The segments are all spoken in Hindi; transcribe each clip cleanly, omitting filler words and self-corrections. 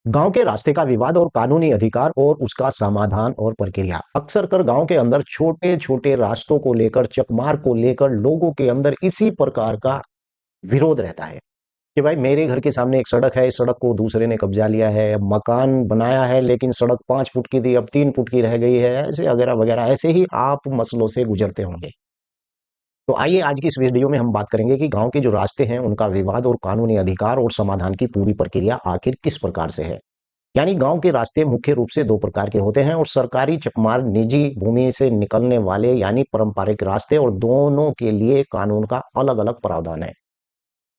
गांव के रास्ते का विवाद और कानूनी अधिकार और उसका समाधान और प्रक्रिया। अक्सर कर गांव के अंदर छोटे छोटे रास्तों को लेकर, चकमार को लेकर लोगों के अंदर इसी प्रकार का विरोध रहता है कि भाई मेरे घर के सामने एक सड़क है, इस सड़क को दूसरे ने कब्जा लिया है, मकान बनाया है लेकिन सड़क 5 फुट की थी, अब 3 फुट की रह गई है, ऐसे वगैरह वगैरह। ऐसे ही आप मसलों से गुजरते होंगे। तो आइए आज की इस वीडियो में हम बात करेंगे कि गांव के जो रास्ते हैं उनका विवाद और कानूनी अधिकार और समाधान की पूरी प्रक्रिया आखिर किस प्रकार से है। यानी गांव के रास्ते मुख्य रूप से दो प्रकार के होते हैं, और सरकारी चकमार्ग निजी भूमि से निकलने वाले यानी पारंपरिक रास्ते, और दोनों के लिए कानून का अलग अलग प्रावधान है।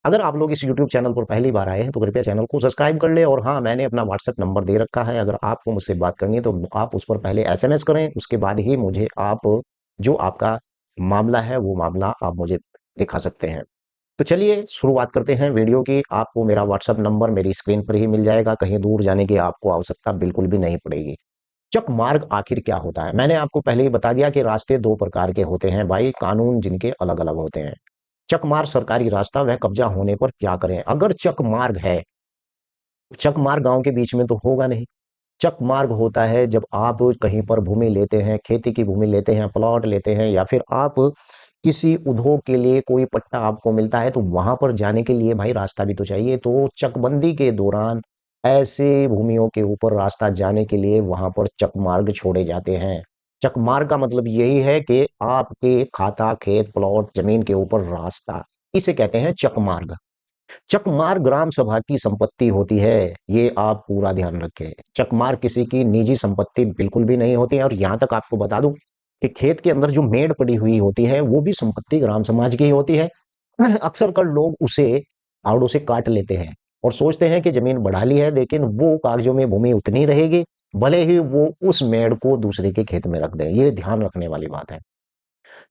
अगर आप लोग इस YouTube चैनल पर पहली बार आए हैं तो कृपया चैनल को सब्सक्राइब कर ले, और हाँ, मैंने अपना व्हाट्सएप नंबर दे रखा है। अगर आपको मुझसे बात करनी है तो आप उस पर पहले SMS करें, उसके बाद ही मुझे आप जो आपका मामला है वो मामला आप मुझे दिखा सकते हैं। तो चलिए शुरुआत करते हैं वीडियो की। आपको मेरा व्हाट्सएप नंबर मेरी स्क्रीन पर ही मिल जाएगा, कहीं दूर जाने की आपको आवश्यकता बिल्कुल भी नहीं पड़ेगी। चक मार्ग आखिर क्या होता है? मैंने आपको पहले ही बता दिया कि रास्ते दो प्रकार के होते हैं भाई, कानून जिनके अलग अलग होते हैं। चक मार्ग सरकारी रास्ता, वह कब्जा होने पर क्या करें? अगर चक मार्ग है, चक मार्ग गांव के बीच में तो होगा नहीं। चक मार्ग होता है जब आप कहीं पर भूमि लेते हैं, खेती की भूमि लेते हैं, प्लॉट लेते हैं, या फिर आप किसी उद्योग के लिए कोई पट्टा आपको मिलता है, तो वहां पर जाने के लिए भाई रास्ता भी तो चाहिए। तो चकबंदी के दौरान ऐसे भूमियों के ऊपर रास्ता जाने के लिए वहां पर चक मार्ग छोड़े जाते हैं। चक मार्ग का मतलब यही है कि आपके खाता, खेत, प्लॉट, जमीन के ऊपर रास्ता, इसे कहते हैं चक मार्ग। चकमार ग्राम सभा की संपत्ति होती है, ये आप पूरा ध्यान रखें। चकमार किसी की निजी संपत्ति बिल्कुल भी नहीं होती है। और यहां तक आपको बता दूं कि खेत के अंदर जो मेड़ पड़ी हुई होती है वो भी संपत्ति ग्राम समाज की ही होती है। अक्सर कर लोग उसे आड़ों से काट लेते हैं और सोचते हैं कि जमीन बढ़ा ली है, लेकिन वो कागजों में भूमि उतनी रहेगी, भले ही वो उस मेड़ को दूसरे के खेत में रख दें। ये ध्यान रखने वाली बात है।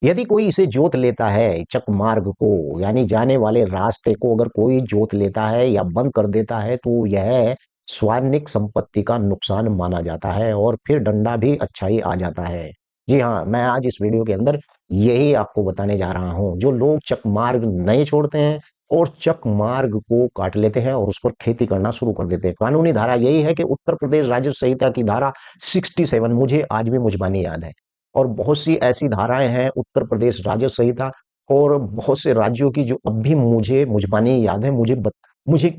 यदि कोई इसे जोत लेता है, चक मार्ग को यानी जाने वाले रास्ते को अगर कोई जोत लेता है या बंद कर देता है, तो यह स्वार्निक संपत्ति का नुकसान माना जाता है और फिर दंडा भी अच्छा ही आ जाता है। जी हाँ, मैं आज इस वीडियो के अंदर यही आपको बताने जा रहा हूं। जो लोग चक मार्ग नहीं छोड़ते हैं और चक मार्ग को काट लेते हैं और उस पर खेती करना शुरू कर देते हैं, कानूनी धारा यही है कि उत्तर प्रदेश राज्य संहिता की धारा 67, मुझे आज भी मुझबानी याद है, और बहुत सी ऐसी धाराएं हैं उत्तर प्रदेश राज्य संहिता और बहुत से राज्यों की जो अब भी मुझे मुझबानी याद है। मुझे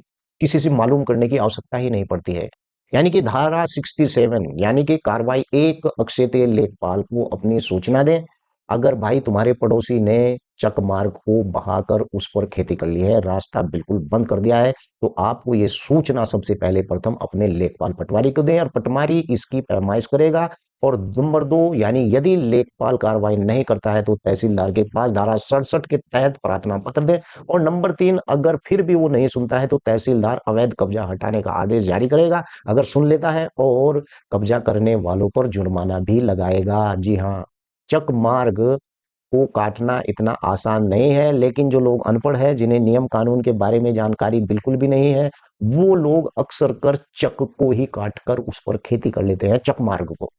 किसी से मालूम करने की आवश्यकता ही नहीं पड़ती है। यानी कि धारा 67 यानी कि कार्रवाई, एक अक्षेत्रीय लेखपाल को अपनी सूचना दें। अगर भाई तुम्हारे पड़ोसी ने चक मार्ग को बहाकर उस पर खेती कर ली है, रास्ता बिल्कुल बंद कर दिया है, तो आपको ये सूचना सबसे पहले प्रथम अपने लेखपाल पटवारी को दें, और पटवारी इसकी पैमाइश करेगा। और नंबर 2, यानी यदि लेखपाल कार्रवाई नहीं करता है तो तहसीलदार के पास धारा 67 के तहत प्रार्थना पत्र दें। और नंबर 3, अगर फिर भी वो नहीं सुनता है तो तहसीलदार अवैध कब्जा हटाने का आदेश जारी करेगा। अगर सुन लेता है, और कब्जा करने वालों पर जुर्माना भी लगाएगा। जी हाँ, चक मार्ग को काटना इतना आसान नहीं है, लेकिन जो लोग अनपढ़ हैं, जिन्हें नियम कानून के बारे में जानकारी बिल्कुल भी नहीं है, वो लोग अक्सर कर चक को ही काट कर उस पर खेती कर लेते हैं, चक मार्ग को।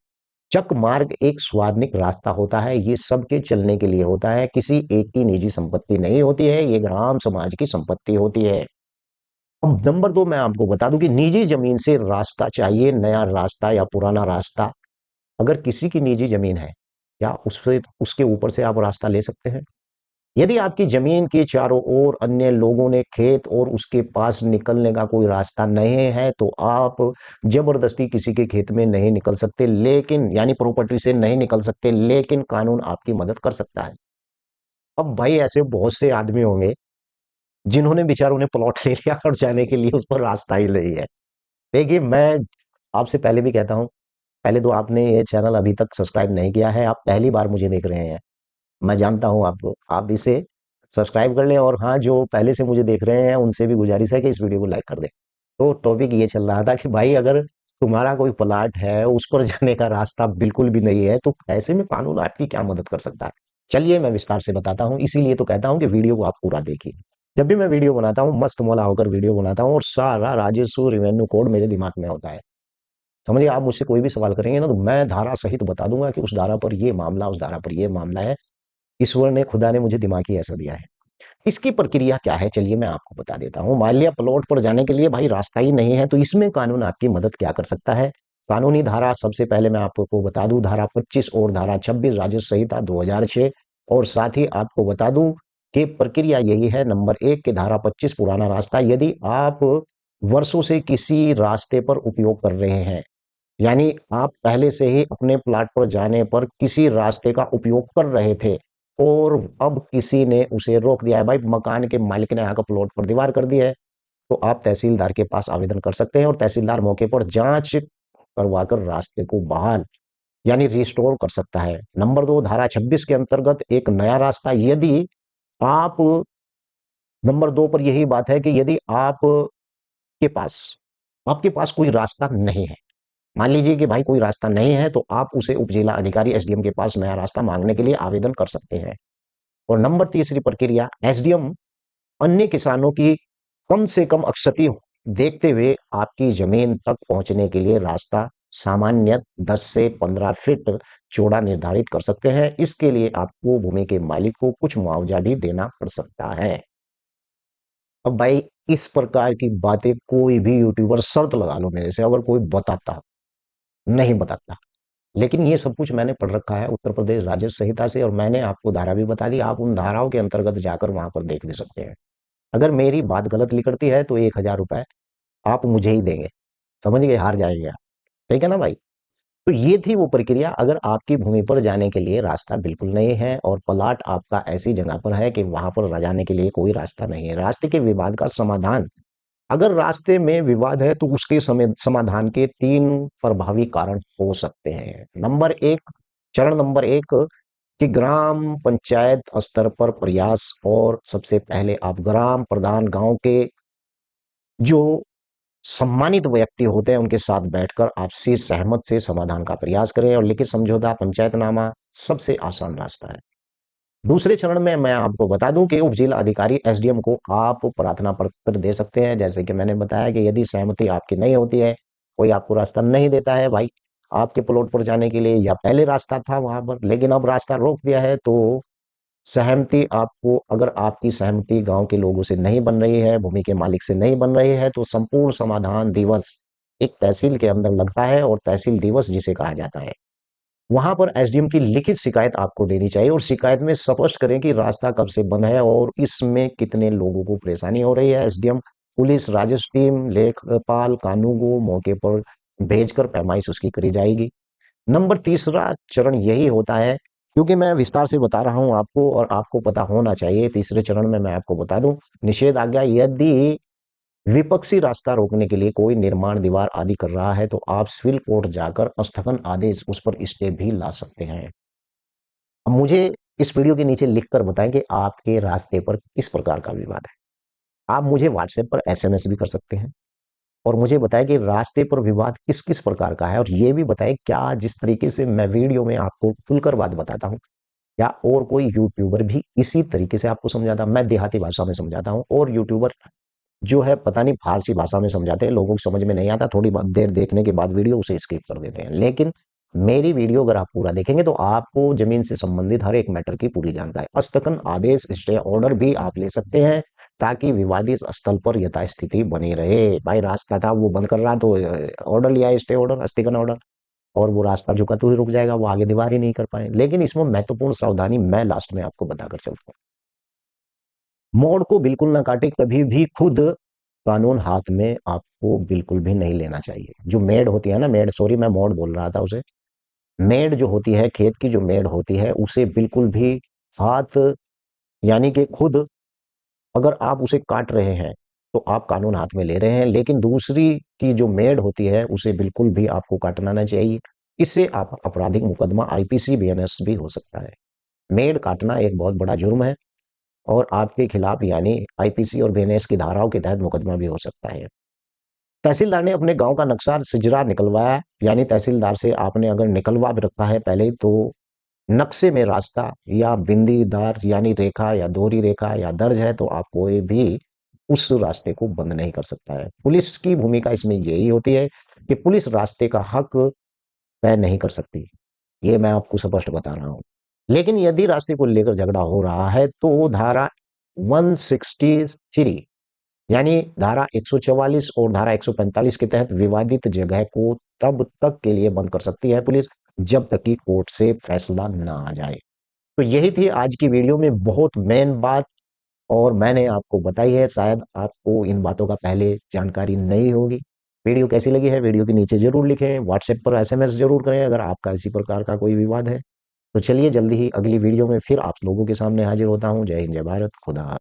चक मार्ग एक स्वाधनिक रास्ता होता है, ये सबके चलने के लिए होता है, किसी एक की निजी संपत्ति नहीं होती है, ये ग्राम समाज की संपत्ति होती है। अब नंबर 2, मैं आपको बता दूं कि निजी जमीन से रास्ता चाहिए, नया रास्ता या पुराना रास्ता। अगर किसी की निजी जमीन है, क्या उससे उसके ऊपर से आप रास्ता ले सकते हैं? यदि आपकी जमीन के चारों ओर अन्य लोगों ने खेत और उसके पास निकलने का कोई रास्ता नहीं है, तो आप जबरदस्ती किसी के खेत में नहीं निकल सकते, लेकिन यानी प्रॉपर्टी से नहीं निकल सकते, लेकिन कानून आपकी मदद कर सकता है। अब भाई ऐसे बहुत से आदमी होंगे जिन्होंने बेचारों ने प्लॉट ले लिया और जाने के लिए उस पर रास्ता ही नहीं है। देखिए, मैं आपसे पहले भी कहता हूं, पहले तो आपने ये चैनल अभी तक सब्सक्राइब नहीं किया है, आप पहली बार मुझे देख रहे हैं, मैं जानता हूं आपको, आप इसे सब्सक्राइब कर लें। और हाँ, जो पहले से मुझे देख रहे हैं उनसे भी गुजारिश है कि इस वीडियो को लाइक कर दें। तो टॉपिक ये चल रहा था कि भाई अगर तुम्हारा कोई प्लाट है, उस पर जाने का रास्ता बिल्कुल भी नहीं है, तो ऐसे में कानून आपकी क्या मदद कर सकता है? चलिए मैं विस्तार से बताता हूँ, इसीलिए तो कहता हूँ कि वीडियो को आप पूरा देखिए। जब भी मैं वीडियो बनाता हूँ, मस्त मौला होकर वीडियो बनाता हूँ, और सारा राजस्व रेवेन्यू कोड मेरे दिमाग में होता है। समझिए, आप मुझसे कोई भी सवाल करेंगे ना, तो मैं धारा सहित बता दूंगा कि उस धारा पर ये मामला, उस धारा पर ये मामला है। ईश्वर ने, खुदा ने मुझे दिमाग ही ऐसा दिया है। इसकी प्रक्रिया क्या है, चलिए मैं आपको बता देता हूं। मान लिया प्लॉट पर जाने के लिए भाई रास्ता ही नहीं है, तो इसमें कानून आपकी मदद क्या कर सकता है। कानूनी धारा सबसे पहले मैं आपको बता दूं, धारा 25 और धारा 26 राजस्व संहिता 2006। और साथ ही आपको बता दूं कि प्रक्रिया यही है। नंबर एक के धारा 25 पुराना रास्ता, यदि आप वर्षों से किसी रास्ते पर उपयोग कर रहे हैं, यानी आप पहले से ही अपने प्लाट पर जाने पर किसी रास्ते का उपयोग कर रहे थे और अब किसी ने उसे रोक दिया है, भाई मकान के मालिक ने आकर प्लॉट पर दीवार कर दी है, तो आप तहसीलदार के पास आवेदन कर सकते हैं और तहसीलदार मौके पर जांच करवाकर रास्ते को बहाल यानी रिस्टोर कर सकता है। नंबर दो, धारा 26 के अंतर्गत एक नया रास्ता, यदि आप नंबर दो पर यही बात है कि यदि के पास आपके पास कोई रास्ता नहीं है, मान लीजिए कि भाई कोई रास्ता नहीं है, तो आप उसे उपजिला अधिकारी एसडीएम के पास नया रास्ता मांगने के लिए आवेदन कर सकते हैं। और नंबर तीसरी प्रक्रिया, एसडीएम अन्य किसानों की कम से कम क्षति देखते हुए आपकी जमीन तक पहुंचने के लिए रास्ता सामान्य 10 से 15 फीट चौड़ा निर्धारित कर सकते हैं। इसके लिए आपको भूमि के मालिक को कुछ मुआवजा भी देना पड़ सकता है। अब भाई इस प्रकार की बातें कोई भी यूट्यूबर, शर्त लगा लो मेरे से, अगर कोई बताता नहीं बताता, लेकिन ये सब कुछ मैंने पढ़ रखा है उत्तर प्रदेश राजस्व संहिता से, और मैंने आपको धारा भी बता दी। आप उन धाराओं के अंतर्गत जाकर वहां पर देख भी सकते हैं। अगर मेरी बात गलत निकलती है तो 1,000 रुपए आप मुझे ही देंगे, समझ गए, हार जाएंगे आप। ठीक है ना भाई। तो ये थी वो प्रक्रिया। अगर आपकी भूमि पर जाने के लिए रास्ता बिल्कुल नहीं है और प्लाट आपका ऐसी जगह पर है कि वहां पर जाने के लिए कोई रास्ता नहीं है, रास्ते के विवाद का समाधान, अगर रास्ते में विवाद है तो उसके समय समाधान के 3 प्रभावी कारण हो सकते हैं। नंबर एक, चरण नंबर एक, कि ग्राम पंचायत स्तर पर प्रयास, और सबसे पहले आप ग्राम प्रधान, गांव के जो सम्मानित व्यक्ति होते हैं उनके साथ बैठकर आपसी सहमत से समाधान का प्रयास करें, और लिखित समझौता, पंचायतनामा सबसे आसान रास्ता है। दूसरे चरण में मैं आपको बता दूं कि उप जिला अधिकारी एसडीएम को आप प्रार्थना पत्र दे सकते हैं। जैसे कि मैंने बताया कि यदि सहमति आपकी नहीं होती है, कोई आपको रास्ता नहीं देता है भाई आपके प्लॉट पर जाने के लिए, या पहले रास्ता था वहां पर लेकिन अब रास्ता रोक दिया है, तो सहमति आपको, अगर आपकी सहमति गांव के लोगों से नहीं बन रही है, भूमि के मालिक से नहीं बन रही है, तो संपूर्ण समाधान दिवस एक तहसील के अंदर लगता है, और तहसील दिवस जिसे कहा जाता है, वहां पर एसडीएम की लिखित शिकायत आपको देनी चाहिए, और शिकायत में स्पष्ट करें कि रास्ता कब से बंद है और इसमें कितने लोगों को परेशानी हो रही है। एसडीएम, पुलिस, राजस्व टीम, लेखपाल, कानून को मौके पर भेजकर पैमाइश उसकी करी जाएगी। नंबर तीसरा चरण यही होता है, क्योंकि मैं विस्तार से बता रहा हूं आपको और आपको पता होना चाहिए। तीसरे चरण में मैं आपको बता दूं, निषेध आज्ञा, यदि विपक्षी रास्ता रोकने के लिए कोई निर्माण, दीवार आदि कर रहा है, तो आप सिविल कोर्ट जाकर स्थगन आदेश, उस पर स्टे भी ला सकते हैं। अब मुझे इस वीडियो के नीचे लिखकर बताएं कि आपके रास्ते पर किस प्रकार का विवाद है। आप मुझे व्हाट्सएप पर एसएमएस भी कर सकते हैं और मुझे बताएं कि रास्ते पर विवाद किस किस प्रकार का है, और ये भी बताएं क्या जिस तरीके से मैं वीडियो में आपको खुलकर बात बताता हूं, या और कोई यूट्यूबर भी इसी तरीके से आपको समझाता। मैं देहाती भाषा में समझाता हूं, और यूट्यूबर जो है पता नहीं फारसी भाषा में समझाते हैं, लोगों को समझ में नहीं आता, थोड़ी बहुत देर देखने के बाद वीडियो उसे स्किप कर देते हैं। लेकिन मेरी वीडियो अगर आप पूरा देखेंगे तो आपको जमीन से संबंधित हर एक मैटर की पूरी जानकारी, स्थगन आदेश, स्टे ऑर्डर भी आप ले सकते हैं, ताकि विवादित स्थल पर यथास्थिति बनी रहे। भाई रास्ता था वो बंद कर रहा, तो ऑर्डर लिया, स्टे ऑर्डर, स्थगन ऑर्डर, और वो रास्ता झुका तो ही रुक जाएगा, वो आगे दीवार ही नहीं कर पाए। लेकिन इसमें महत्वपूर्ण सावधानी मैं लास्ट में आपको बताकर चलता हूँ। मोड़ को बिल्कुल ना काटे कभी भी, खुद कानून हाथ में आपको बिल्कुल भी नहीं लेना चाहिए। जो मेड़ होती है ना, मेड़, सॉरी मैं मोड़ बोल रहा था उसे, मेड़ जो होती है, खेत की जो मेड़ होती है, उसे बिल्कुल भी हाथ, यानी कि खुद अगर आप उसे काट रहे हैं तो आप कानून हाथ में ले रहे हैं, लेकिन दूसरी की जो मेड़ होती है उसे बिल्कुल भी आपको काटना ना चाहिए। इससे आप आपराधिक मुकदमा, आईपीसी, बीएनएस भी हो सकता है। मेड़ काटना एक बहुत बड़ा जुर्म है और आपके खिलाफ यानी आईपीसी और बीएनएस की धाराओं के तहत मुकदमा भी हो सकता है। तहसीलदार ने अपने गांव का नक्शा सिजरा निकलवाया, यानी तहसीलदार से आपने अगर निकलवा भी रखा है पहले ही, तो नक्शे में रास्ता या बिंदीदार यानी रेखा या दोहरी रेखा या दर्ज है, तो आप कोई भी उस रास्ते को बंद नहीं कर सकता है। पुलिस की भूमिका इसमें यही होती है कि पुलिस रास्ते का हक तय नहीं कर सकती, ये मैं आपको स्पष्ट बता रहा हूं। लेकिन यदि रास्ते को लेकर झगड़ा हो रहा है तो धारा 163, यानी धारा 144 और धारा 145 के तहत विवादित जगह को तब तक के लिए बंद कर सकती है पुलिस जब तक कि कोर्ट से फैसला ना आ जाए। तो यही थी आज की वीडियो में बहुत मेन बात, और मैंने आपको बताई है। शायद आपको इन बातों का पहले जानकारी नहीं होगी। वीडियो कैसी लगी है वीडियो के नीचे जरूर लिखें, व्हाट्सएप पर एसएमएस जरूर करें अगर आपका इसी प्रकार का कोई विवाद है। तो चलिए जल्दी ही अगली वीडियो में फिर आप लोगों के सामने हाजिर होता हूँ। जय हिंद, जय भारत, खुदा।